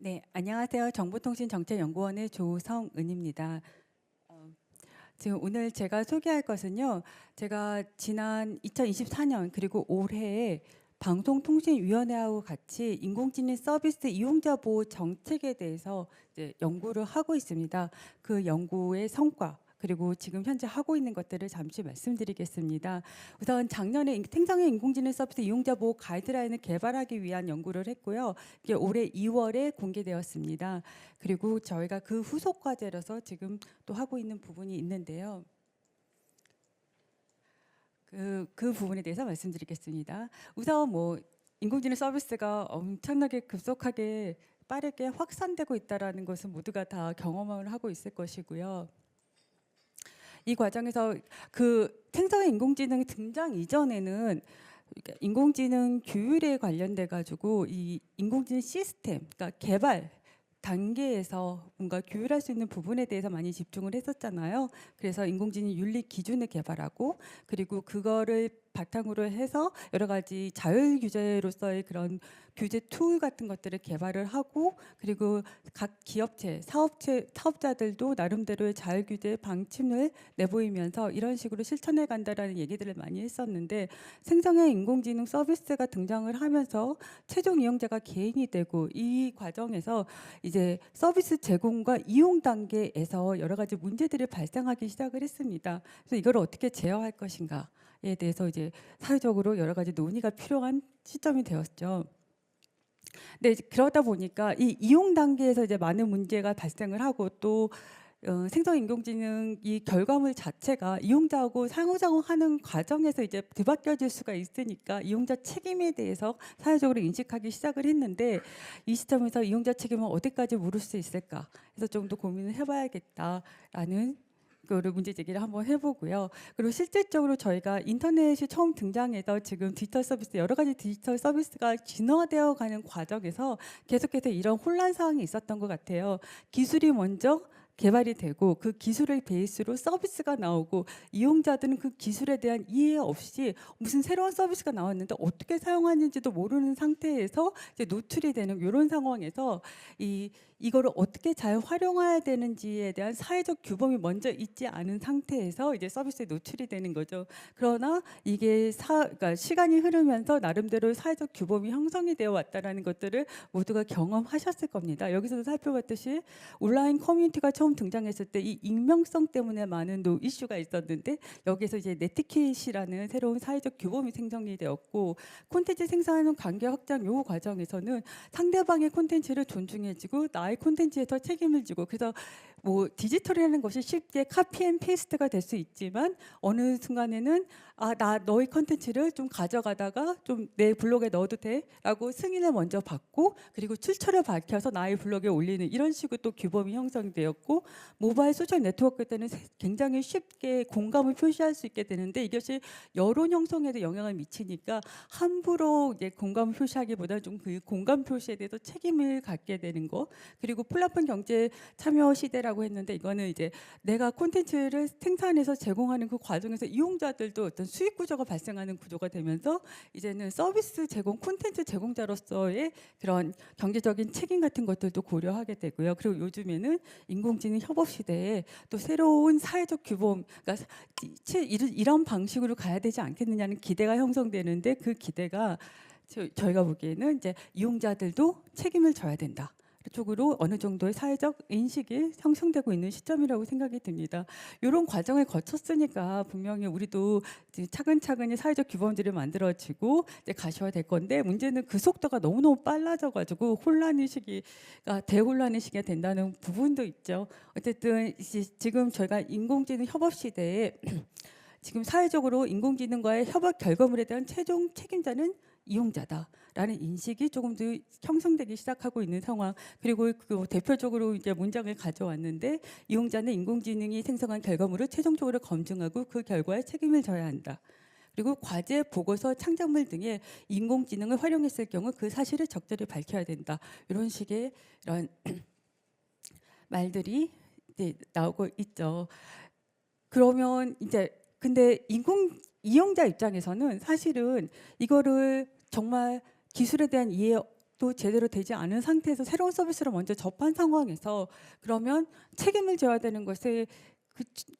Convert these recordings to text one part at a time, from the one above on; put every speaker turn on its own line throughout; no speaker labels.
네, 안녕하세요. 정보통신정책연구원의 조성은입니다. 어, 지금 오늘 제가 소개할 것은요. 제가 지난 2024년 그리고 올해에 방송통신위원회하고 같이 인공지능 서비스 이용자 보호 정책에 대해서 이제 연구를 하고 있습니다. 그 연구의 성과 그리고 지금 현재 하고 있는 것들을 잠시 말씀드리겠습니다. 우선 작년에 생성형 인공지능 서비스 이용자 보호 가이드라인을 개발하기 위한 연구를 했고요. 이게 올해 2월에 공개되었습니다. 그리고 저희가 그 후속 과제로서 지금 또 하고 있는 부분이 있는데요. 그 부분에 대해서 말씀드리겠습니다. 우선 인공지능 서비스가 엄청나게 급속하게 빠르게 확산되고 있다는 것은 모두가 다 경험을 하고 있을 것이고요. 이 과정에서 그 생성형 인공지능 등장 이전에는 인공지능 규율에 관련돼 가지고 이 인공지능 시스템, 그러니까 개발 단계에서 뭔가 규율할 수 있는 부분에 대해서 많이 집중을 했었잖아요. 그래서 인공지능 윤리 기준을 개발하고 그리고 그거를 바탕으로 해서 여러 가지 자율 규제로서의 그런 규제 툴 같은 것들을 개발을 하고 그리고 각 기업체, 사업자들도 나름대로의 자율 규제 방침을 내보이면서 이런 식으로 실천해 간다라는 얘기들을 많이 했었는데 생성형 인공지능 서비스가 등장을 하면서 최종 이용자가 개인이 되고 이 과정에서 이제 서비스 제공과 이용 단계에서 여러 가지 문제들이 발생하기 시작을 했습니다. 그래서 이걸 어떻게 제어할 것인가에 대해서 이제 사회적으로 여러 가지 논의가 필요한 시점이 되었죠. 네, 그러다 보니까 이 이용 단계에서 이제 많은 문제가 발생을 하고 또 생성 인공지능 이 결과물 자체가 이용자하고 상호작용하는 과정에서 이제 뒤바뀌어질 수가 있으니까 이용자 책임에 대해서 사회적으로 인식하기 시작을 했는데 이 시점에서 이용자 책임은 어디까지 물을 수 있을까 해서 좀 더 고민을 해봐야겠다라는 거를 문제 제기를 한번 해보고요. 그리고 실질적으로 저희가 인터넷이 처음 등장해서 지금 디지털 서비스 여러 가지 디지털 서비스가 진화되어 가는 과정에서 계속해서 이런 혼란 사항이 있었던 것 같아요. 기술이 먼저 개발이 되고 그 기술을 베이스로 서비스가 나오고 이용자들은 그 기술에 대한 이해 없이 무슨 새로운 서비스가 나왔는데 어떻게 사용하는지도 모르는 상태에서 이제 노출이 되는 이런 상황에서 이거를 어떻게 잘 활용해야 되는지에 대한 사회적 규범이 먼저 있지 않은 상태에서 이제 서비스에 노출이 되는 거죠. 그러나 이게 그러니까 시간이 흐르면서 나름대로 사회적 규범이 형성이 되어 왔다라는 것들을 모두가 경험하셨을 겁니다. 여기서도 살펴봤듯이 온라인 커뮤니티가 처음 등장했을 때 이 익명성 때문에 많은 이슈가 있었는데 여기서 이제 네티켓이라는 새로운 사회적 규범이 생성이 되었고 콘텐츠 생산하는 관계 확장 요 과정에서는 상대방의 콘텐츠를 존중해주고 나의 콘텐츠에 더 책임을 지고 그래서 디지털이라는 것이 쉽게 카피 앤 페이스트가 될 수 있지만 어느 순간에는 나 너의 콘텐츠를 좀 가져가다가 좀 내 블로그에 넣어도 돼라고 승인을 먼저 받고 그리고 출처를 밝혀서 나의 블로그에 올리는 이런 식으로 또 규범이 형성되었고 모바일 소셜 네트워크 때는 굉장히 쉽게 공감을 표시할 수 있게 되는데 이것이 여론 형성에도 영향을 미치니까 함부로 이제 공감을 표시하기보다 좀 그 공감 표시에 대해서 책임을 갖게 되는 거 그리고 플랫폼 경제 참여 시대라고 했는데 이거는 이제 내가 콘텐츠를 생산해서 제공하는 그 과정에서 이용자들도 어떤 수익 구조가 발생하는 구조가 되면서 이제는 서비스 제공 콘텐츠 제공자로서의 그런 경제적인 책임 같은 것들도 고려하게 되고요. 그리고 요즘에는 인공지능 협업 시대에 또 새로운 사회적 규범, 그러니까 이런 방식으로 가야 되지 않겠느냐는 기대가 형성되는데 그 기대가 저희가 보기에는 이제 이용자들도 책임을 져야 된다. 쪽으로 어느 정도의 사회적 인식이 형성되고 있는 시점이라고 생각이 듭니다. 이런 과정을 거쳤으니까 분명히 우리도 차근차근히 사회적 규범들이 만들어지고 이제 가셔야 될 건데 문제는 그 속도가 너무너무 빨라져가지고 혼란의 시기가 대혼란의 시기가 된다는 부분도 있죠. 어쨌든 지금 저희가 인공지능 협업 시대에 지금 사회적으로 인공지능과의 협업 결과물에 대한 최종 책임자는 이용자다라는 인식이 조금 더 형성되기 시작하고 있는 상황. 그리고 그 대표적으로 이제 문장을 가져왔는데 이용자는 인공지능이 생성한 결과물을 최종적으로 검증하고 그 결과에 책임을 져야 한다. 그리고 과제, 보고서, 창작물 등의 인공지능을 활용했을 경우 그 사실을 적절히 밝혀야 된다. 이런 식의 이런 말들이 이제 나오고 있죠. 그러면 이제 근데 이용자 입장에서는 사실은 이거를 정말 기술에 대한 이해 또 제대로 되지 않은 상태에서 새로운 서비스를 먼저 접한 상황에서 그러면 책임을 져야 되는 것에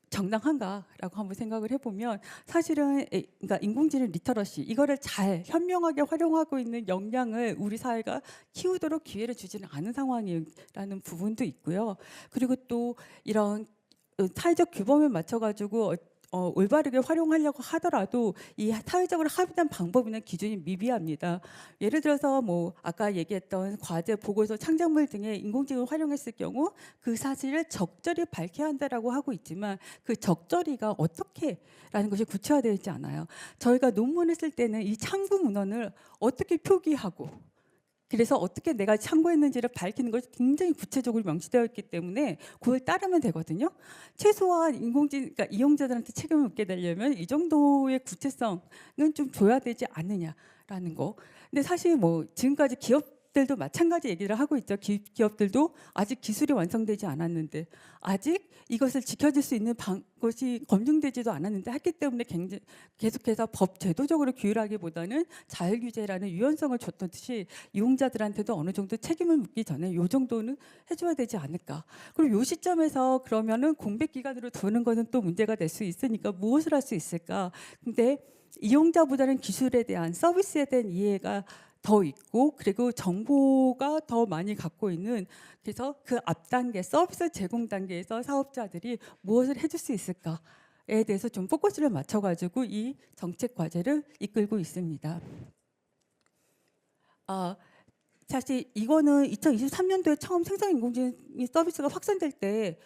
정당한가라고 한번 생각을 해보면 사실은 그러니까 인공지능 리터러시 이거를 잘 현명하게 활용하고 있는 역량을 우리 사회가 키우도록 기회를 주지는 않은 상황이라는 부분도 있고요. 그리고 또 이런 사회적 규범에 맞춰가지고 올바르게 활용하려고 하더라도 이 사회적으로 합의된 방법이나 기준이 미비합니다. 예를 들어서 뭐 아까 얘기했던 과제, 보고서, 창작물 등의 인공지능을 활용했을 경우 그 사실을 적절히 밝혀야 한다라고 하고 있지만 그 적절히가 어떻게라는 것이 구체화되어 있지 않아요. 저희가 논문을 쓸 때는 이 참고 문헌을 어떻게 표기하고 그래서 어떻게 내가 참고했는지를 밝히는 것이 굉장히 구체적으로 명시되어 있기 때문에 그걸 따르면 되거든요. 최소한 그러니까 이용자들한테 책임을 묻게 되려면 이 정도의 구체성은 좀 줘야 되지 않느냐라는 거. 근데 사실 뭐 지금까지 기업들도 마찬가지 얘기를 하고 있죠. 기업들도 아직 기술이 완성되지 않았는데 아직 이것을 지켜줄 수 있는 것이 검증되지도 않았는데 했기 때문에 계속해서 법 제도적으로 규율하기보다는 자율 규제라는 유연성을 줬듯이 이용자들한테도 어느 정도 책임을 묻기 전에 요 정도는 해줘야 되지 않을까. 그리고 요 시점에서 그러면은 공백 기간으로 두는 것은 또 문제가 될 수 있으니까 무엇을 할 수 있을까. 근데 이용자보다는 기술에 대한 서비스에 대한 이해가 더 있고 그리고 정보가 더 많이 갖고 있는 그래서 그 앞 단계 서비스 제공 단계에서 사업자들이 무엇을 해줄 수 있을까에 대해서 좀 포커스를 맞춰가지고 이 정책 과제를 이끌고 있습니다. 사실 이거는 2023년도에 처음 생성인공지능 서비스가 확산될 때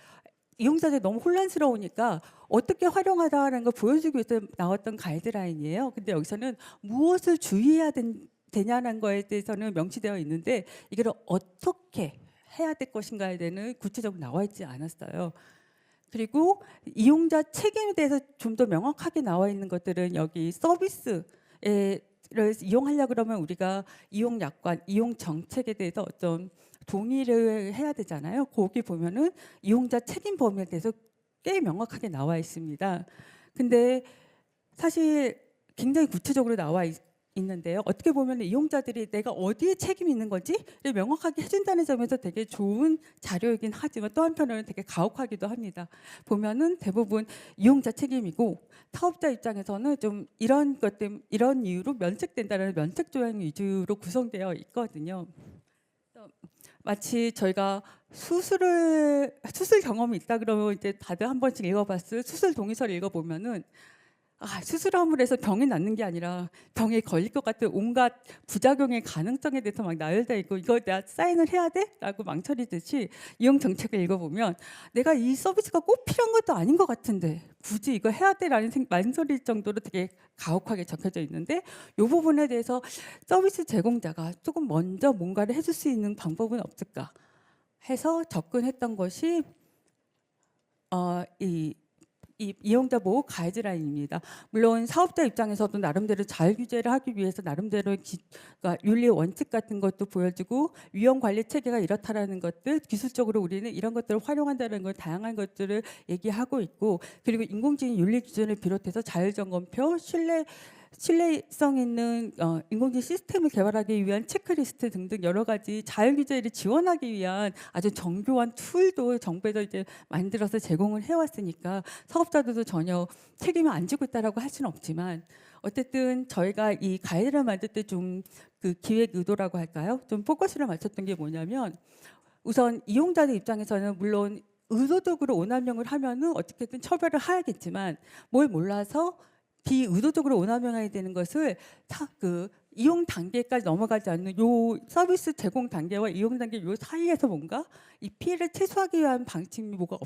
이용자들이 너무 혼란스러우니까 어떻게 활용하다라는 걸 보여주기 위해서 나왔던 가이드라인이에요. 근데 여기서는 무엇을 주의해야 되냐는 거에 대해서는 명시되어 있는데 이걸 어떻게 해야 될 것인가에 대해서는 구체적으로 나와 있지 않았어요. 그리고 이용자 책임에 대해서 좀 더 명확하게 나와 있는 것들은 여기 서비스를 이용하려고 그러면 우리가 이용 약관, 이용 정책에 대해서 어떤 동의를 해야 되잖아요. 거기 보면은 이용자 책임 범위에 대해서 꽤 명확하게 나와 있습니다. 근데 사실 굉장히 구체적으로 나와 있는데요. 어떻게 보면 이용자들이 내가 어디에 책임이 있는 건지를 명확하게 해준다는 점에서 되게 좋은 자료이긴 하지만 또 한편으로는 되게 가혹하기도 합니다. 보면은 대부분 이용자 책임이고 사업자 입장에서는 좀 이런 것 때문에 이런 이유로 면책된다는 면책 조항 위주로 구성되어 있거든요. 마치 저희가 수술 경험이 있다 그러면 이제 다들 한 번씩 읽어봤을 수술 동의서를 읽어보면은 수술함으로 해서 병이 낫는 게 아니라 병에 걸릴 것 같은 온갖 부작용의 가능성에 대해서 막 나열돼 있고 이거 내가 사인을 해야 돼? 라고 망설이듯이 이용 정책을 읽어보면 내가 이 서비스가 꼭 필요한 것도 아닌 것 같은데 굳이 이거 해야 돼? 라는 망설일 정도로 되게 가혹하게 적혀져 있는데 이 부분에 대해서 서비스 제공자가 조금 먼저 뭔가를 해줄 수 있는 방법은 없을까 해서 접근했던 것이 이 이용자 보호 가이드라인입니다. 물론 사업자 입장에서도 나름대로 자율 규제를 하기 위해서 나름대로 그러니까 윤리 원칙 같은 것도 보여주고 위험 관리 체계가 이렇다라는 것들 기술적으로 우리는 이런 것들을 활용한다는 걸 다양한 것들을 얘기하고 있고 그리고 인공지능 윤리 기준을 비롯해서 자율 점검표 신뢰성 있는 인공지능 시스템을 개발하기 위한 체크리스트 등등 여러 가지 자율 규제를 지원하기 위한 아주 정교한 툴도 정부에서 이제 만들어서 제공을 해왔으니까 사업자들도 전혀 책임을 안 지고 있다라고 할 수는 없지만 어쨌든 저희가 이 가이드를 만들 때 좀 그 기획 의도라고 할까요? 좀 포커스를 맞췄던 게 뭐냐면 우선 이용자들 입장에서는 물론 의도적으로 오남용을 하면은 어떻게든 처벌을 해야겠지만 뭘 몰라서 비의도적으로 오남용해야 되는 것을 그 이용 단계까지 넘어가지 않는 요 서비스 제공 단계와 이용 단계 요 사이에서 뭔가 이 피해를 최소화하기 위한 방침이 뭐가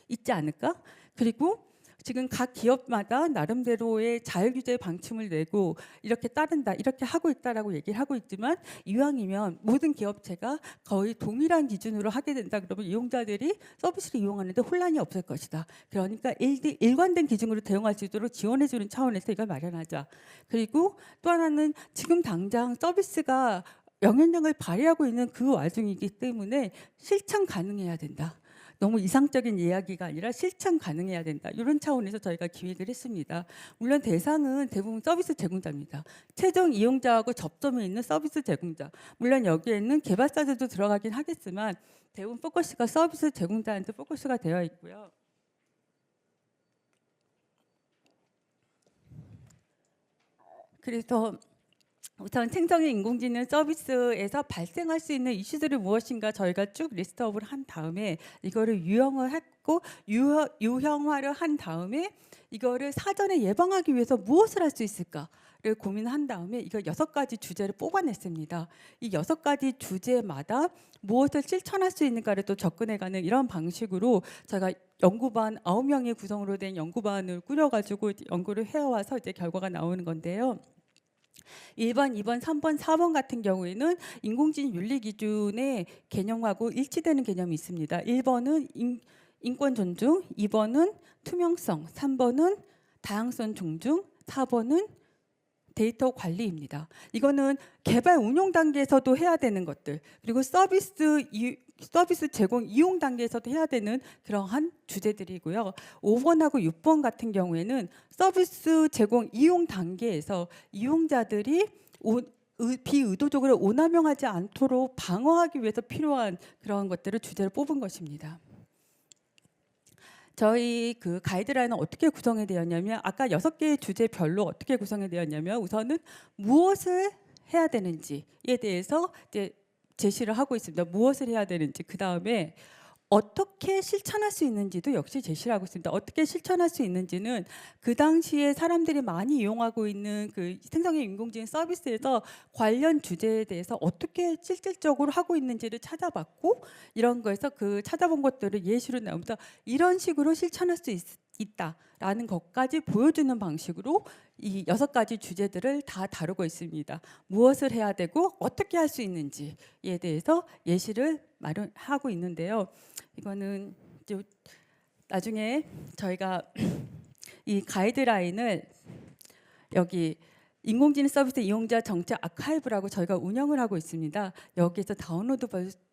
있지 않을까? 그리고 지금 각 기업마다 나름대로의 자율 규제 방침을 내고 이렇게 따른다, 이렇게 하고 있다라고 얘기를 하고 있지만 이왕이면 모든 기업체가 거의 동일한 기준으로 하게 된다 그러면 이용자들이 서비스를 이용하는데 혼란이 없을 것이다. 그러니까 일관된 기준으로 대응할 수 있도록 지원해주는 차원에서 이걸 마련하자. 그리고 또 하나는 지금 당장 서비스가 영향력을 발휘하고 있는 그 와중이기 때문에 실천 가능해야 된다. 너무 이상적인 이야기가 아니라 실천 가능해야 된다. 이런 차원에서 저희가 기획을 했습니다. 물론 대상은 대부분 서비스 제공자입니다. 최종 이용자하고 접점이 있는 서비스 제공자. 물론 여기에는 개발사들도 들어가긴 하겠지만 대부분 포커스가 서비스 제공자한테 포커스가 되어 있고요. 그래서 우선 생성형 인공지능 서비스에서 발생할 수 있는 이슈들이 무엇인가 저희가 쭉 리스트업을 한 다음에 이거를 유형을 했고 유형화를 한 다음에 이거를 사전에 예방하기 위해서 무엇을 할 수 있을까를 고민한 다음에 이거 6가지 주제를 뽑아냈습니다. 이 6가지 주제마다 무엇을 실천할 수 있는가를 또 접근해가는 이런 방식으로 제가 연구반 9명의 구성으로 된 연구반을 꾸려가지고 연구를 해와서 이제 결과가 나오는 건데요. 1번, 2번, 3번, 4번 같은 경우에는 인공지능 윤리 기준의 개념하고 일치되는 개념이 있습니다. 1번은 인권 존중, 2번은 투명성, 3번은 다양성 존중, 4번은 데이터 관리입니다. 이거는 개발 운용 단계에서도 해야 되는 것들, 그리고 서비스 제공 이용 단계에서도 해야 되는 그러한 주제들이고요. 5번하고 6번 같은 경우에는 서비스 제공 이용 단계에서 이용자들이 비의도적으로 오남용하지 않도록 방어하기 위해서 필요한 그런 것들을 주제를 뽑은 것입니다. 저희 그 가이드라인은 어떻게 구성이 되었냐면 아까 6개의 주제별로 어떻게 구성이 되었냐면 우선은 무엇을 해야 되는지에 대해서 이제 제시를 하고 있습니다. 무엇을 해야 되는지, 그 다음에 어떻게 실천할 수 있는지도 역시 제시를 하고 있습니다. 어떻게 실천할 수 있는지는 그 당시에 사람들이 많이 이용하고 있는 그 생성형 인공지능 서비스에서 관련 주제에 대해서 어떻게 실질적으로 하고 있는지를 찾아봤고, 이런 거에서 그 찾아본 것들을 예시로 나오면서 이런 식으로 실천할 수 있다라는 것까지 보여주는 방식으로 이 6가지 주제들을 다 다루고 있습니다. 무엇을 해야 되고 어떻게 할 수 있는지에 대해서 예시를 마련하고 있는데요. 이거는 이제 나중에 저희가 이 가이드라인을 여기 인공지능 서비스 이용자 정책 아카이브라고 저희가 운영을 하고 있습니다. 여기에서 다운로드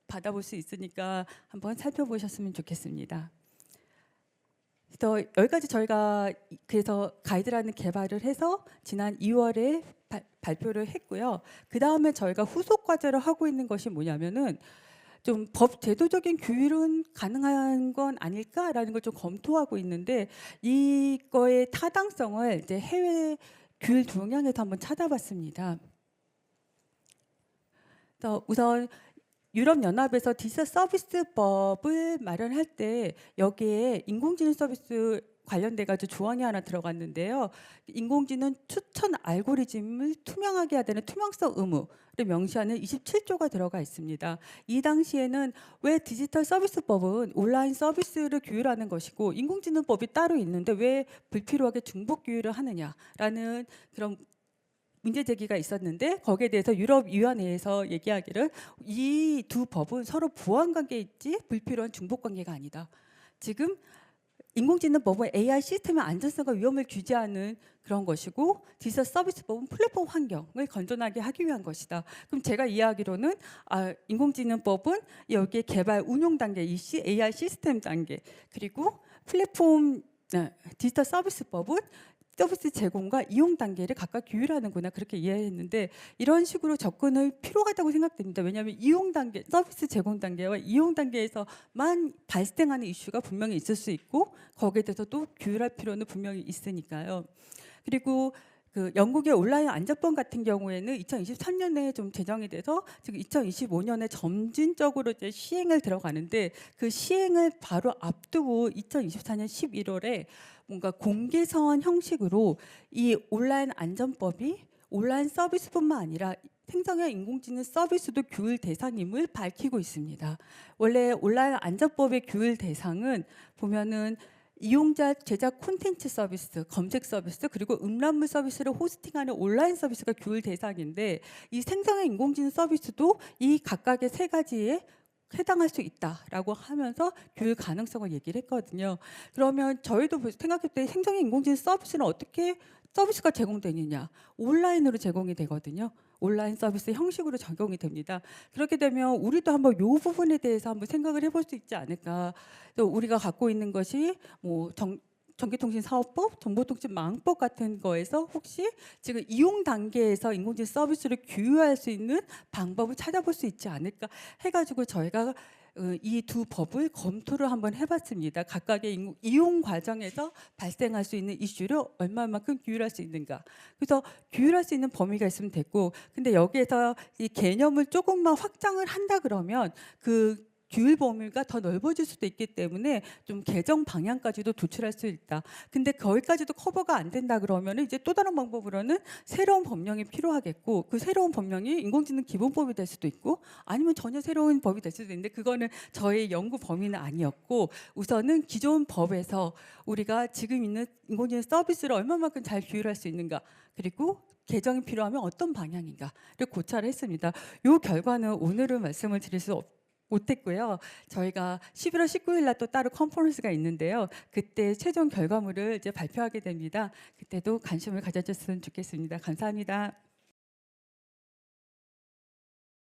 받아볼 수 있으니까 한번 살펴보셨으면 좋겠습니다. 그래서 여기까지 저희가 그래서 가이드라인을 개발을 해서 지난 2월에 발표를 했고요. 그 다음에 저희가 후속 과제를 하고 있는 것이 뭐냐면은 좀 법 제도적인 규율은 가능한 건 아닐까라는 걸 좀 검토하고 있는데, 이거의 타당성을 이제 해외 규율 동향에서 한번 찾아봤습니다. 우선 유럽연합에서 디지털 서비스법을 마련할 때 여기에 인공지능 서비스 관련돼 가지고 조항이 하나 들어갔는데요. 인공지능 추천 알고리즘을 투명하게 해야 되는 투명성 의무를 명시하는 27조가 들어가 있습니다. 이 당시에는 왜 디지털 서비스법은 온라인 서비스를 규율하는 것이고 인공지능법이 따로 있는데 왜 불필요하게 중복 규율을 하느냐라는 그런 문제 제기가 있었는데, 거기에 대해서 유럽위원회에서 얘기하기를 이 두 법은 서로 보완 관계에 있지 불필요한 중복 관계가 아니다. 지금 인공지능법은 AI 시스템의 안전성과 위험을 규제하는 그런 것이고, 디지털 서비스법은 플랫폼 환경을 건전하게 하기 위한 것이다. 그럼 제가 이해하기로는 인공지능법은 여기에 개발 운용 단계, 이 AI 시스템 단계, 그리고 플랫폼 디지털 서비스법은 서비스 제공과 이용 단계를 각각 규율하는구나, 그렇게 이해했는데 이런 식으로 접근을 필요하다고 생각됩니다. 왜냐하면 이용 단계, 서비스 제공 단계와 이용 단계에서만 발생하는 이슈가 분명히 있을 수 있고 거기에 대해서 또 규율할 필요는 분명히 있으니까요. 그리고 그 영국의 온라인 안전법 같은 경우에는 2023년에 좀 제정이 돼서 지금 2025년에 점진적으로 이제 시행을 들어가는데, 그 시행을 바로 앞두고 2024년 11월에 뭔가 공개서원 형식으로 이 온라인 안전법이 온라인 서비스뿐만 아니라 생성형 인공지능 서비스도 규율 대상임을 밝히고 있습니다. 원래 온라인 안전법의 규율 대상은 보면은 이용자 제작 콘텐츠 서비스, 검색 서비스, 그리고 음란물 서비스를 호스팅하는 온라인 서비스가 규율 대상인데, 이 생성형 인공지능 서비스도 이 각각의 3가지에 해당할 수 있다라고 하면서 규율 가능성을 얘기를 했거든요. 그러면 저희도 생각할 때 생성형 인공지능 서비스는 어떻게 서비스가 제공되느냐? 온라인으로 제공이 되거든요. 온라인 서비스 형식으로 적용이 됩니다. 그렇게 되면 우리도 한번 요 부분에 대해서 한번 생각을 해볼 수 있지 않을까. 또 우리가 갖고 있는 것이 뭐 전기통신사업법, 정보통신망법 같은 거에서 혹시 지금 이용 단계에서 인공지능 서비스를 규율할 수 있는 방법을 찾아볼 수 있지 않을까 해가지고 저희가 이 두 법을 검토를 한번 해봤습니다. 각각의 이용 과정에서 발생할 수 있는 이슈를 얼마만큼 규율할 수 있는가. 그래서 규율할 수 있는 범위가 있으면 됐고, 근데 여기에서 이 개념을 조금만 확장을 한다 그러면 그 규율 범위가 더 넓어질 수도 있기 때문에 좀 개정 방향까지도 도출할 수 있다. 근데 거기까지도 커버가 안 된다 그러면 이제 또 다른 방법으로는 새로운 법령이 필요하겠고, 그 새로운 법령이 인공지능 기본법이 될 수도 있고 아니면 전혀 새로운 법이 될 수도 있는데 그거는 저의 연구 범위는 아니었고, 우선은 기존 법에서 우리가 지금 있는 인공지능 서비스를 얼마만큼 잘 규율할 수 있는가, 그리고 개정이 필요하면 어떤 방향인가를 고찰을 했습니다. 이 결과는 오늘은 말씀을 드릴 수 못했고요. 저희가 11월 19일 날 또 따로 컨퍼런스가 있는데요. 그때 최종 결과물을 이제 발표하게 됩니다. 그때도 관심을 가져줬으면 좋겠습니다. 감사합니다.